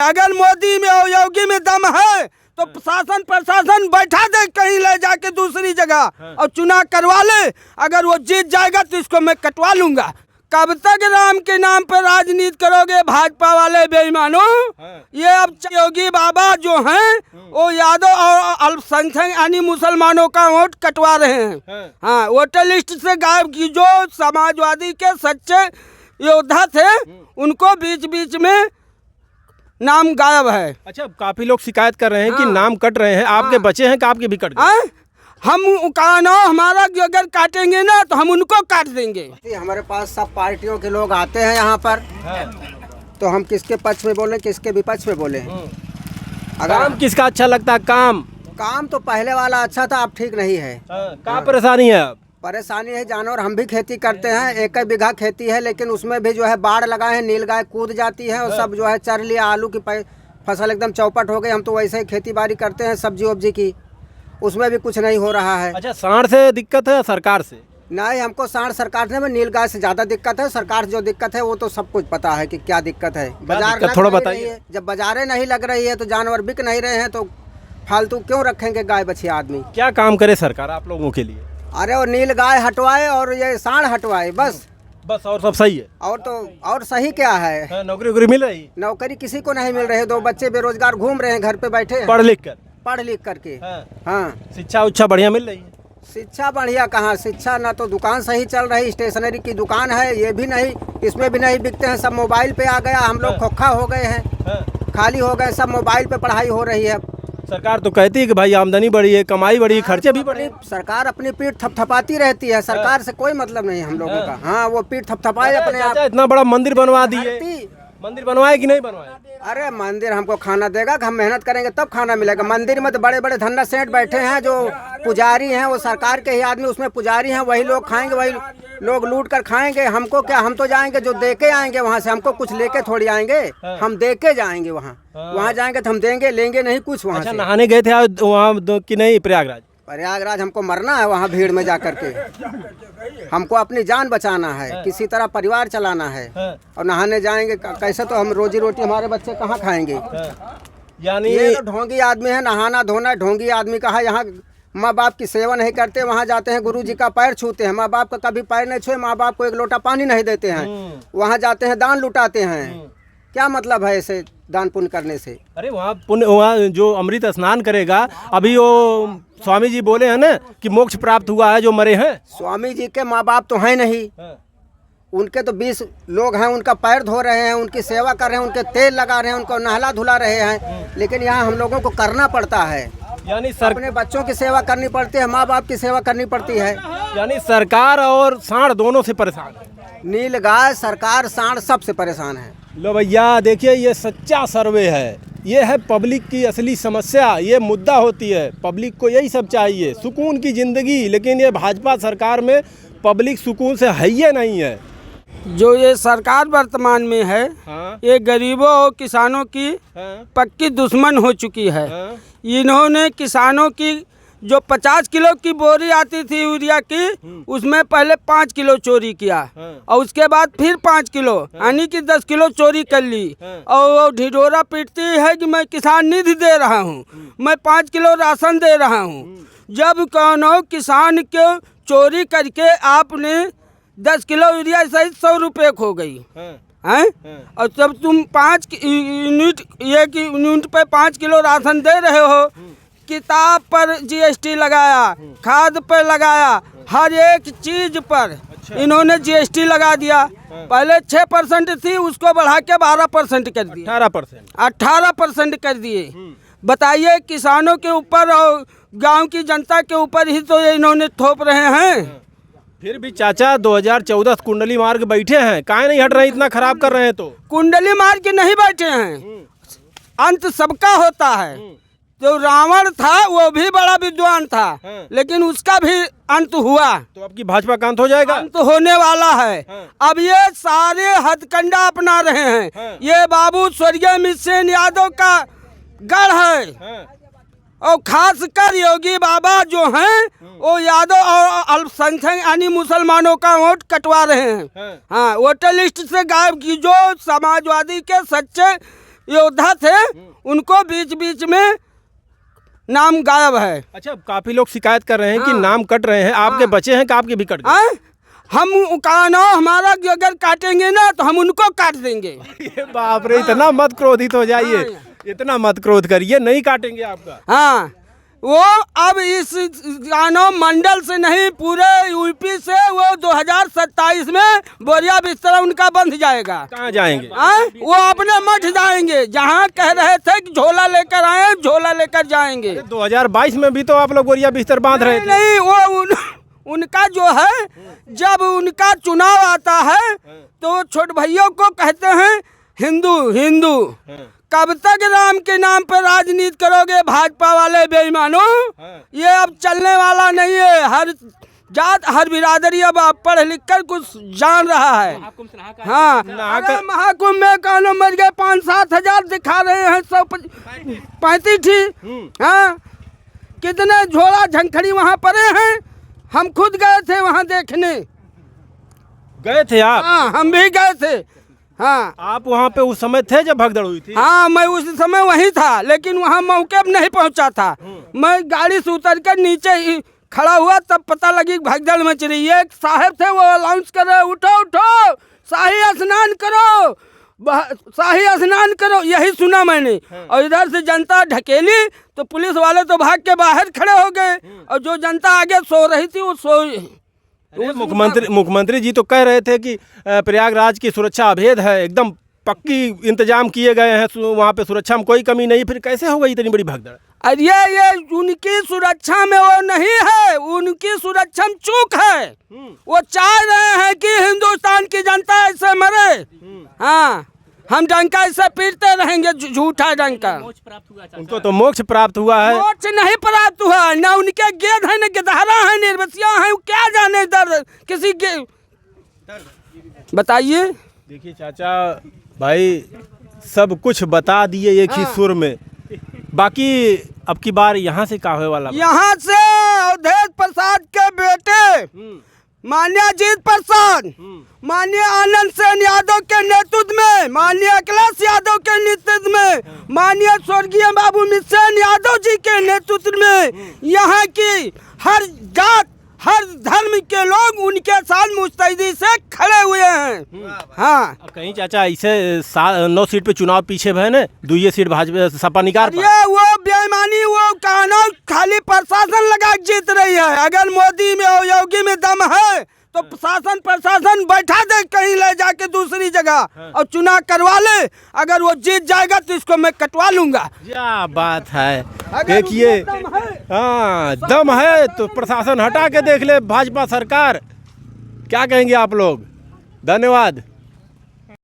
अगर मोदी में और योगी में दम है तो शासन प्रशासन बैठा दे कहीं ले जाके दूसरी जगह और चुनाव करवा ले। अगर वो जीत जाएगा तो इसको मैं कटवा लूंगा। कब तक राम के नाम पर राजनीति करोगे भाजपा वाले बेईमानों? ये अब योगी बाबा जो हैं वो यादव और अल्पसंख्यक यानी मुसलमानों का वोट कटवा रहे हैं। हाँ, वोटर लिस्ट से गायब की जो समाजवादी के सच्चे योद्धा थे उनको बीच बीच में नाम गायब है। अच्छा, काफी लोग शिकायत कर रहे हैं कि नाम कट रहे हैं। आपके बचे हैं कि आपके भी कट गए? हम कहा ना, हमारा अगर काटेंगे ना तो हम उनको काट देंगे। हमारे पास सब पार्टियों के लोग आते हैं यहाँ पर, तो हम किसके पक्ष में बोले किसके विपक्ष में बोले। अगर काम किसका अच्छा लगता है? काम तो पहले वाला अच्छा था, अब ठीक नहीं है। क्या परेशानी है? अब परेशानी है जानवर, हम भी खेती करते हैं, 1 बीघा खेती है, लेकिन उसमें भी जो है बाढ़ लगाए हैं, नीलगाय कूद जाती है और सब जो है चर लिया। आलू की फसल एकदम चौपट हो गई। हम तो वैसे ही खेती बाड़ी करते हैं सब्जी वब्जी की, उसमें भी कुछ नहीं हो रहा है। अच्छा, सांड से दिक्कत है सरकार से? नहीं, हमको सांड सरकार से नीलगाय से ज़्यादा दिक्कत है। सरकार से जो दिक्कत है वो तो सब कुछ पता है कि क्या दिक्कत है। बाजार थोड़ा बताइए। जब बाजारें नहीं लग रही है तो जानवर बिक नहीं रहे हैं, तो फालतू क्यों रखेंगे गाय बछिया आदमी? क्या काम करे सरकार आप लोगों के लिए? अरे वो नीलगाय हटवाए और ये सांड हटवाए, बस और सब सही है। और सही क्या है? नौकरी मिल रही? नौकरी किसी को नहीं मिल रही। 2 बच्चे बेरोजगार घूम रहे हैं, घर पे बैठे हैं पढ़ लिख करके। हाँ। शिक्षा उच्छा बढ़िया मिल रही है? शिक्षा बढ़िया कहाँ? शिक्षा ना तो दुकान सही चल रही, स्टेशनरी की दुकान है ये भी नहीं, इसमें भी नहीं बिकते हैं, सब मोबाइल पे आ गया। हम लोग खोखा हो गए हैं, खाली हो गए, सब मोबाइल पे पढ़ाई हो रही है। सरकार तो कहती है कि भाई आमदनी बढ़ी है, कमाई बढ़ी है, खर्चे भी बढ़े। सरकार अपनी पीठ थपथपाती रहती है, सरकार से कोई मतलब नहीं हम लोगों का। हाँ, वो पीठ थपथपाए अपने आप। इतना बड़ा मंदिर बनवा दिए, मंदिर बनवाए कि नहीं बनवाए? अरे मंदिर हमको खाना देगा, हम मेहनत करेंगे तब खाना मिलेगा। मंदिर में तो बड़े बड़े धन्ना सेठ बैठे हैं जो पुजारी हैं, वो सरकार के ही आदमी उसमें पुजारी हैं, वही लोग खाएंगे, वही लोग लूट कर खाएंगे। हमको क्या, हम तो जाएंगे जो दे के आएंगे वहाँ से, हमको कुछ लेके थोड़ी आएंगे, हम दे के जाएंगे वहाँ जाएंगे तो हम देंगे लेंगे नहीं कुछ वहाँ से। नहाने गए थे वहाँ कि नहीं? प्रयागराज हमको मरना है वहाँ भीड़ में जा करके, हमको अपनी जान बचाना है, किसी तरह परिवार चलाना है। और नहाने जाएंगे कैसे? तो हम रोजी रोटी हमारे बच्चे कहाँ खाएंगे? यानी ये तो ढोंगी आदमी है, नहाना धोना ढोंगी आदमी का है। यहाँ माँ बाप की सेवा नहीं करते, वहाँ जाते हैं गुरु जी का पैर छूते हैं, माँ बाप का कभी पैर नहीं छुए, माँ बाप को 1 लोटा पानी नहीं देते हैं, वहाँ जाते हैं दान लुटाते हैं। क्या मतलब है ऐसे दान पुण्य करने से? अरे वहाँ जो अमृत स्नान करेगा, अभी वो स्वामी जी बोले हैं ना कि मोक्ष प्राप्त हुआ है जो मरे हैं। स्वामी जी के माँ बाप तो हैं नहीं, उनके तो 20 लोग हैं, उनका पैर धो रहे हैं, उनकी सेवा कर रहे हैं, उनके तेल लगा रहे हैं, उनको नहला धुला रहे हैं, लेकिन यहाँ हम लोगों को करना पड़ता है। यानी अपने बच्चों की सेवा करनी पड़ती है, माँ बाप की सेवा करनी पड़ती है। यानी सरकार और सांड दोनों से परेशान है। नीलगाय, सरकार, सांड सबसे परेशान है। लो भैया देखिए, ये सच्चा सर्वे है, ये है पब्लिक की असली समस्या, ये मुद्दा होती है। पब्लिक को यही सब चाहिए, सुकून की ज़िंदगी, लेकिन ये भाजपा सरकार में पब्लिक सुकून से है ही नहीं है। जो ये सरकार वर्तमान में है, ये गरीबों और किसानों की पक्की दुश्मन हो चुकी है। इन्होंने किसानों की जो 50 किलो की बोरी आती थी यूरिया की, उसमें पहले 5 किलो चोरी किया और उसके बाद फिर 5 किलो यानी कि 10 किलो चोरी कर ली। और ढिढोरा पीटती है कि मैं किसान निधि दे रहा हूँ, मैं 5 किलो राशन दे रहा हूँ। जब कौनो किसान को चोरी करके आपने 10 किलो यूरिया सहित 100 रुपये खो गई हैं, और जब तुम 5 यूनिट यूनिट पे 5 किलो राशन दे रहे हो, किताब पर GST लगाया, खाद पर लगाया, हर एक चीज पर इन्होंने GST लगा दिया। पहले 6% थी, उसको बढ़ा के 12% कर दिया, 18% कर दिए। बताइए, किसानों के ऊपर और गांव की जनता के ऊपर ही तो ये इन्होंने थोप रहे हैं। फिर भी चाचा 2014 कुंडली मार के बैठे हैं, काहे नहीं हट रहे? इतना खराब कर रहे हैं तो। कुंडली मार के नहीं बैठे हैं, अंत सबका होता है। जो रावण था वो भी बड़ा विद्वान था, लेकिन उसका भी अंत हुआ। तो अब की भाजपा का अंत हो जाएगा? अंत होने वाला है। अब ये सारे हथकंडा अपना रहे हैं। ये बाबू स्वर्गीय मिशन यादव का गढ़ है, और खासकर योगी बाबा जो हैं वो यादव और अल्पसंख्यक यानी मुसलमानों का वोट कटवा रहे हैं। हाँ, वोटर लिस्ट से गायब की जो समाजवादी के सच्चे योद्धा थे, उनको बीच बीच में नाम गायब है। अच्छा, काफी लोग शिकायत कर रहे हैं कि नाम कट रहे हैं, आपके बचे हैं कि आपके भी कट गए? हम का नाम हमारा अगर काटेंगे ना तो हम उनको काट देंगे। ये बाप रे, इतना मत क्रोधित हो जाइए, इतना मत क्रोध करिए, नहीं काटेंगे आपका। हाँ, वो अब इस कानून मंडल से नहीं, पूरे यूपी से वो 2027 में बोरिया बिस्तरा उनका बंध जाएगा। कहाँ जाएंगे? वो अपने मठ जाएंगे, जहाँ कह रहे थे कि झोला लेकर आए, झोला लेकर जाएंगे। 2022 में भी तो आप लोग बोरिया बिस्तर बांध रहे थे। नहीं, वो उनका जो है, जब उनका चुनाव आता है तो छोट भाइयों को कहते हैं हिंदू हिंदू। कब तक राम के नाम पर राजनीति करोगे भाजपा वाले बेईमानों? ये अब चलने वाला नहीं है। हर जात हर बिरादरी अब पढ़ लिख कर कुछ जान रहा है। हाँ, अरे महाकुंभ में कानों मर गए 5-7 हजार दिखा रहे हैं, 135 थी। हाँ, कितने झोला झंखड़ी वहाँ पड़े हैं। हम खुद गए थे वहाँ देखने। गए थे आप? हाँ, हम भी गए थे। हाँ, आप वहाँ पे उस समय थे जब भगदड़ हुई थी? हाँ, मैं उस समय वहीं था, लेकिन वहाँ मौके पर नहीं पहुँचा था। मैं गाड़ी से उतर कर नीचे ही खड़ा हुआ, तब पता लगी भगदड़ मच रही है। एक साहब थे, वो अनाउंस कर रहे, उठो उठो, शाही स्नान करो, शाही स्नान करो, यही सुना मैंने। और इधर से जनता ढकेली तो पुलिस वाले तो भाग के बाहर खड़े हो गए, और जो जनता आगे सो रही थी वो सो। मुख्यमंत्री जी तो कह रहे थे कि प्रयागराज की सुरक्षा अभेद है, एकदम पक्की इंतजाम किए गए हैं, वहाँ पे सुरक्षा में कोई कमी नहीं। फिर कैसे हो गई इतनी बड़ी भगदड़? अरे ये उनकी सुरक्षा में वो नहीं है, उनकी सुरक्षा में चूक है। वो चाह रहे हैं कि हिंदुस्तान की जनता ऐसे मरे। हाँ, हम डंका ऐसे पीटते रहेंगे, झूठा डंका। उनको तो मोक्ष प्राप्त हुआ है। मोक्ष नहीं प्राप्त हुआ, न उनके गेद है, न गिधारा है, निर्वसिया है, क्या जाने दर्द किसी के। बताइए। देखिए चाचा भाई, सब कुछ बता दिए एक ही सुर में। बाकी अब की बार यहाँ से का होने वाला? यहाँ से अवधेश प्रसाद के बेटे माननीय अजीत प्रसाद, माननीय आनंद सेन यादव के नेतृत्व में, माननीय अखिलेश यादव के नेतृत्व में, माननीय स्वर्गीय बाबू मिसेन यादव जी के नेतृत्व में यहाँ की हर जात हर धर्म के लोग उनके साथ मुस्तैदी से खड़े हुए हैं। हाँ, कहीं चाचा ऐसे 9 सीट पे चुनाव पीछे भय न, 2 सीट भाजपा सपा निकाल। ये वो बेईमानी, वो कानून खाली प्रशासन लगा जीत रही है। अगर मोदी में और योगी में दम है तो प्रशासन बैठा दे कहीं ले जाके दूसरी जगह और चुनाव करवा ले। अगर वो जीत जाएगा तो इसको मैं कटवा लूंगा। क्या बात है, देखिए। हाँ, दम है तो प्रशासन हटा के देख ले भाजपा सरकार। क्या कहेंगे आप लोग? धन्यवाद।